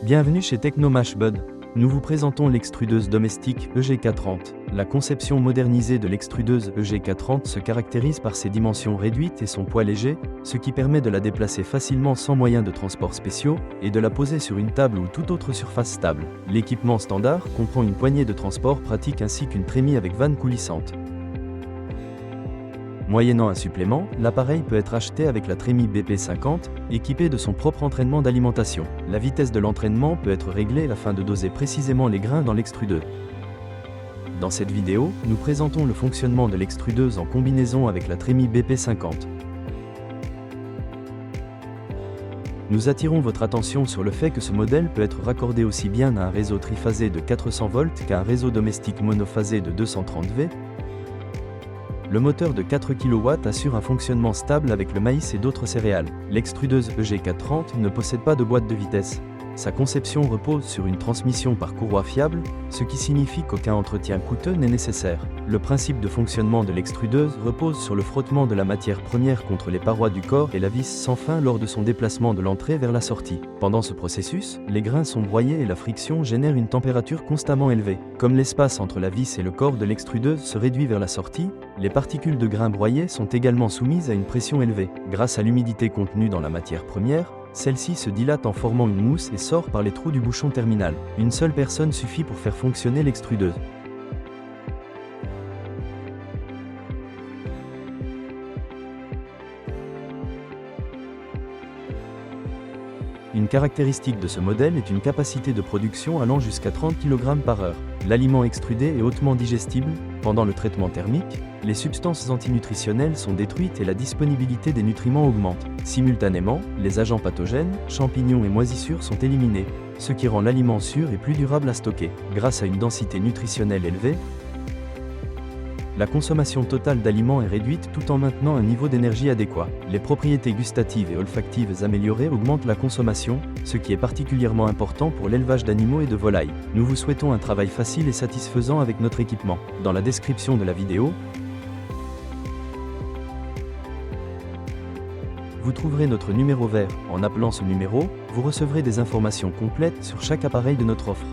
Bienvenue chez TechnoMashBud. Nous vous présentons l'extrudeuse domestique EG430. La conception modernisée de l'extrudeuse EG430 se caractérise par ses dimensions réduites et son poids léger, ce qui permet de la déplacer facilement sans moyens de transport spéciaux et de la poser sur une table ou toute autre surface stable. L'équipement standard comprend une poignée de transport pratique ainsi qu'une trémie avec vanne coulissante. Moyennant un supplément, l'appareil peut être acheté avec la trémie BP50, équipée de son propre entraînement d'alimentation. La vitesse de l'entraînement peut être réglée afin de doser précisément les grains dans l'extrudeuse. Dans cette vidéo, nous présentons le fonctionnement de l'extrudeuse en combinaison avec la trémie BP50. Nous attirons votre attention sur le fait que ce modèle peut être raccordé aussi bien à un réseau triphasé de 400 volts qu'à un réseau domestique monophasé de 230 V. Le moteur de 4 kW assure un fonctionnement stable avec le maïs et d'autres céréales. L'extrudeuse EG430 ne possède pas de boîte de vitesse. Sa conception repose sur une transmission par courroie fiable, ce qui signifie qu'aucun entretien coûteux n'est nécessaire. Le principe de fonctionnement de l'extrudeuse repose sur le frottement de la matière première contre les parois du corps et la vis sans fin lors de son déplacement de l'entrée vers la sortie. Pendant ce processus, les grains sont broyés et la friction génère une température constamment élevée. Comme l'espace entre la vis et le corps de l'extrudeuse se réduit vers la sortie, les particules de grains broyés sont également soumises à une pression élevée. Grâce à l'humidité contenue dans la matière première, celle-ci se dilate en formant une mousse et sort par les trous du bouchon terminal. Une seule personne suffit pour faire fonctionner l'extrudeuse. Une caractéristique de ce modèle est une capacité de production allant jusqu'à 30 kg par heure. L'aliment extrudé est hautement digestible. Pendant le traitement thermique, les substances antinutritionnelles sont détruites et la disponibilité des nutriments augmente. Simultanément, les agents pathogènes, champignons et moisissures sont éliminés, ce qui rend l'aliment sûr et plus durable à stocker. Grâce à une densité nutritionnelle élevée, la consommation totale d'aliments est réduite tout en maintenant un niveau d'énergie adéquat. Les propriétés gustatives et olfactives améliorées augmentent la consommation, ce qui est particulièrement important pour l'élevage d'animaux et de volailles. Nous vous souhaitons un travail facile et satisfaisant avec notre équipement. Dans la description de la vidéo, vous trouverez notre numéro vert. En appelant ce numéro, vous recevrez des informations complètes sur chaque appareil de notre offre.